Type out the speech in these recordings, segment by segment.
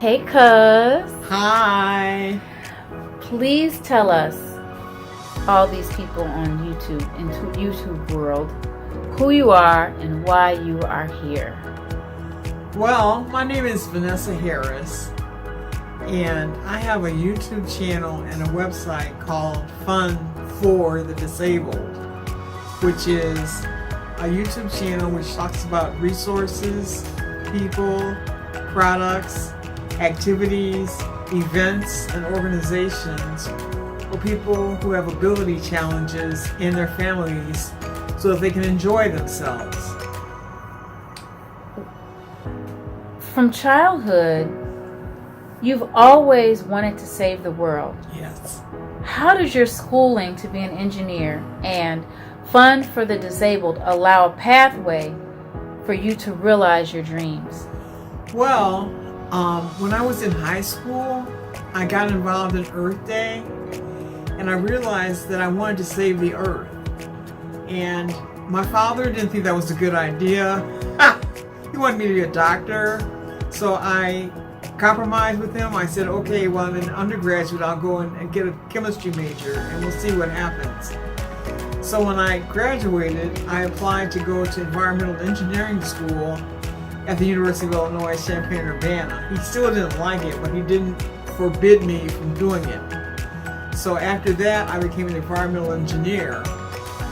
Hey, cuz. Hi. Please tell us, all these people on YouTube, into YouTube world, who you are and why you are here. Well, my name is Vanessa Harris, and I have a YouTube channel and a website called Fun4thedisabled, which is a YouTube channel which talks about resources, people, products, activities, events, and organizations for people who have ability challenges in their families so that they can enjoy themselves. From childhood, you've always wanted to save the world. Yes. How does your schooling to be an engineer and Fund for the Disabled allow a pathway for you to realize your dreams? Well, when I was in high school, I got involved in Earth Day, and I realized that I wanted to save the Earth. And my father didn't think that was a good idea. He wanted me to be a doctor, so I compromised with him. I said, okay, well, I'm an undergraduate, I'll go and get a chemistry major, and we'll see what happens. So when I graduated, I applied to go to environmental engineering school at the University of Illinois, Champaign-Urbana. He still didn't like it, but he didn't forbid me from doing it. So after that, I became an environmental engineer,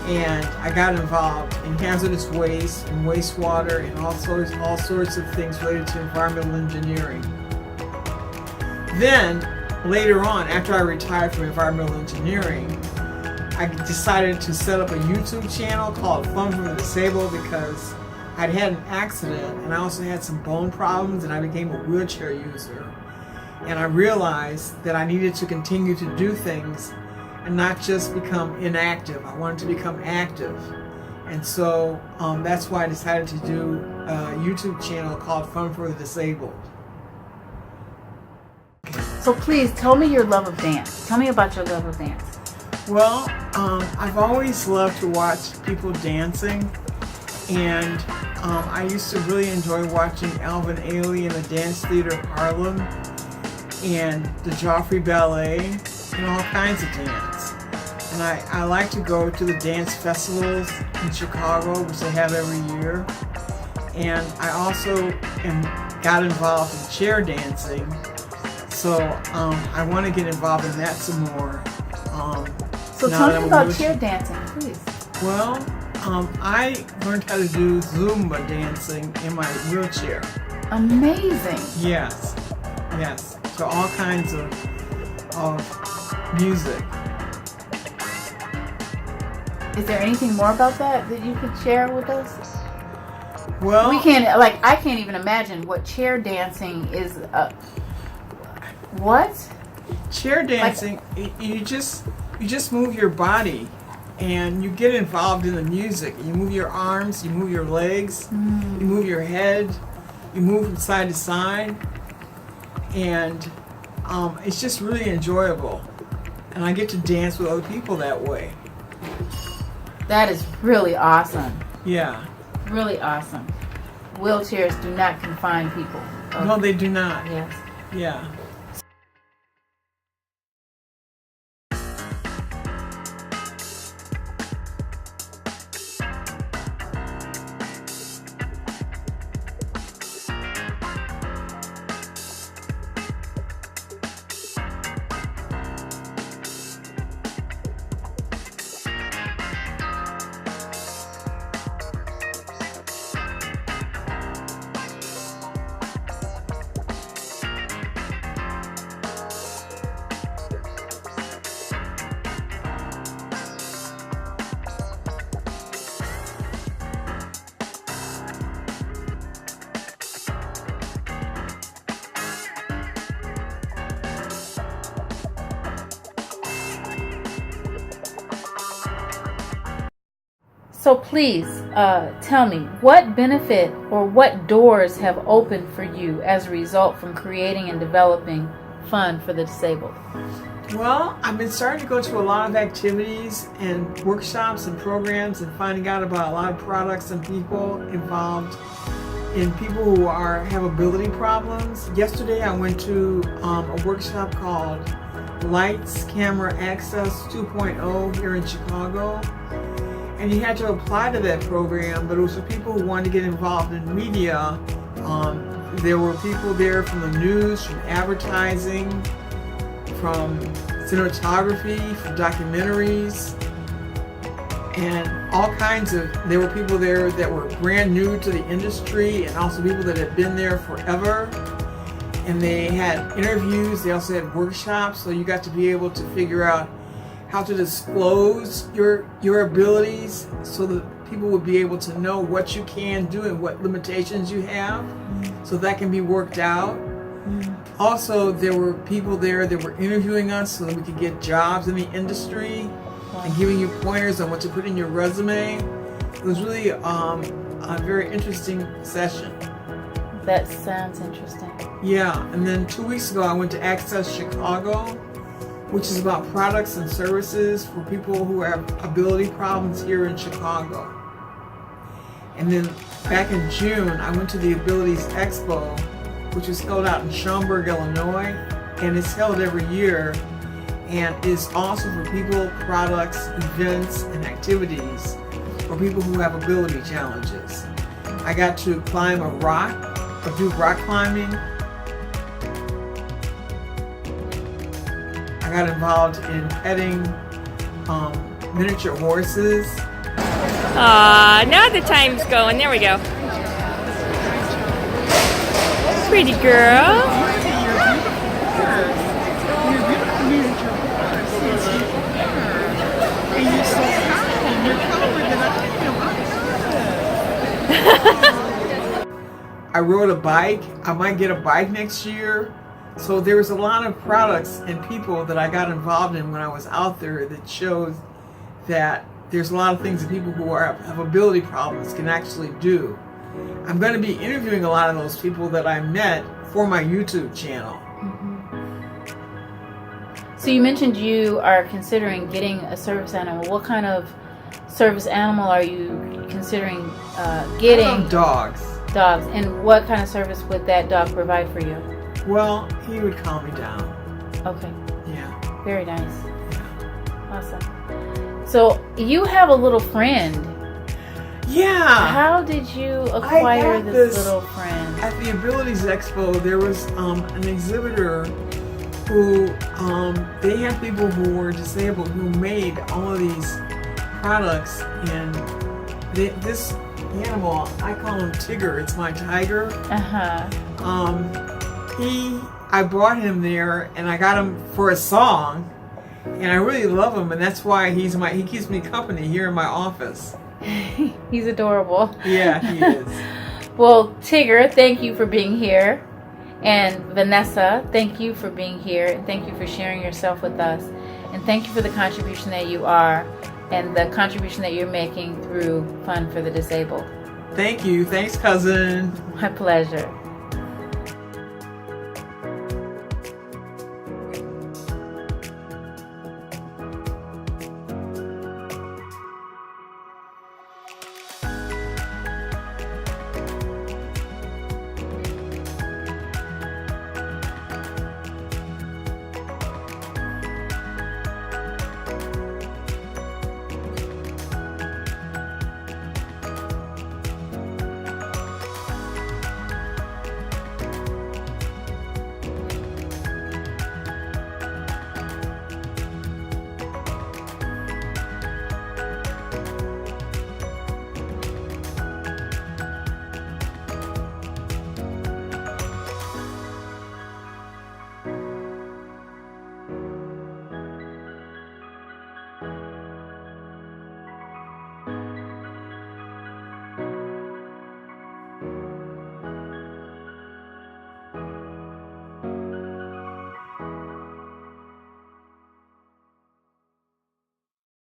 and I got involved in hazardous waste and wastewater and all sorts of things related to environmental engineering. Then, later on, after I retired from environmental engineering, I decided to set up a YouTube channel called Fun for the Disabled because I'd had an accident and I also had some bone problems and I became a wheelchair user. And I realized that I needed to continue to do things and not just become inactive. I wanted to become active. And so that's why I decided to do a YouTube channel called Fun for the Disabled. So please tell me your love of dance. Tell me about your love of dance. Well, I've always loved to watch people dancing, and I used to really enjoy watching Alvin Ailey in the Dance Theater of Harlem and the Joffrey Ballet and all kinds of dance. And I like to go to the dance festivals in Chicago, which they have every year. And I also got involved in chair dancing, so I want to get involved in that some more. So tell me about chair dancing, please. Well, I learned how to do Zumba dancing in my wheelchair. Amazing. Yes. So all kinds of music. Is there anything more about that you could share with us? Well, I can't even imagine what chair dancing is. What? Chair dancing, you just move your body and you get involved in the music. You move your arms, you move your legs, you move your head, you move from side to side, and it's just really enjoyable. And I get to dance with other people that way. That is really awesome. Yeah. Really awesome. Wheelchairs do not confine people. No, they do not. Yes. Yeah. So please tell me, what benefit or what doors have opened for you as a result from creating and developing Fun for the Disabled? Well, I've been starting to go to a lot of activities and workshops and programs and finding out about a lot of products and people involved in people who have ability problems. Yesterday I went to a workshop called Lights, Camera, Access 2.0 here in Chicago. And you had to apply to that program, but it was for people who wanted to get involved in media. There were people there from the news, from advertising, from cinematography, from documentaries, and all kinds of, there were people there that were brand new to the industry and also people that had been there forever. And they had interviews, they also had workshops, so you got to be able to figure out how to disclose your abilities so that people would be able to know what you can do and what limitations you have, so that can be worked out. Also, there were people there that were interviewing us so that we could get jobs in the industry and giving you pointers on what to put in your resume. It was really a very interesting session. That sounds interesting. Yeah, and then 2 weeks ago I went to Access Chicago, which is about products and services for people who have ability problems here in Chicago. And then back in June, I went to the Abilities Expo, which is held out in Schaumburg, Illinois, and it's held every year, and is also for people, products, events, and activities for people who have ability challenges. I got to climb a rock, or do rock climbing. I got involved in petting miniature horses. Now the time's going. There we go. Pretty girl. I rode a bike. I might get a bike next year. So there was a lot of products and people that I got involved in when I was out there that shows that there's a lot of things that people who have ability problems can actually do. I'm going to be interviewing a lot of those people that I met for my YouTube channel. So you mentioned you are considering getting a service animal. What kind of service animal are you considering getting? I love dogs. Dogs. And what kind of service would that dog provide for you? Well, he would calm me down. Okay. Yeah. Very nice. Yeah. Awesome. So you have a little friend. Yeah. How did you acquire this little friend? At the Abilities Expo, there was an exhibitor who, they had people who were disabled who made all of these products, and this animal, I call him Tigger, it's my tiger. I brought him there and I got him for a song, and I really love him, and that's why he keeps me company here in my office. He's adorable. Yeah, he is. Well, Tigger, thank you for being here. And Vanessa, thank you for being here. And thank you for sharing yourself with us. And thank you for the contribution that you are and the contribution that you're making through Fun for the Disabled. Thank you. Thanks, cousin. My pleasure.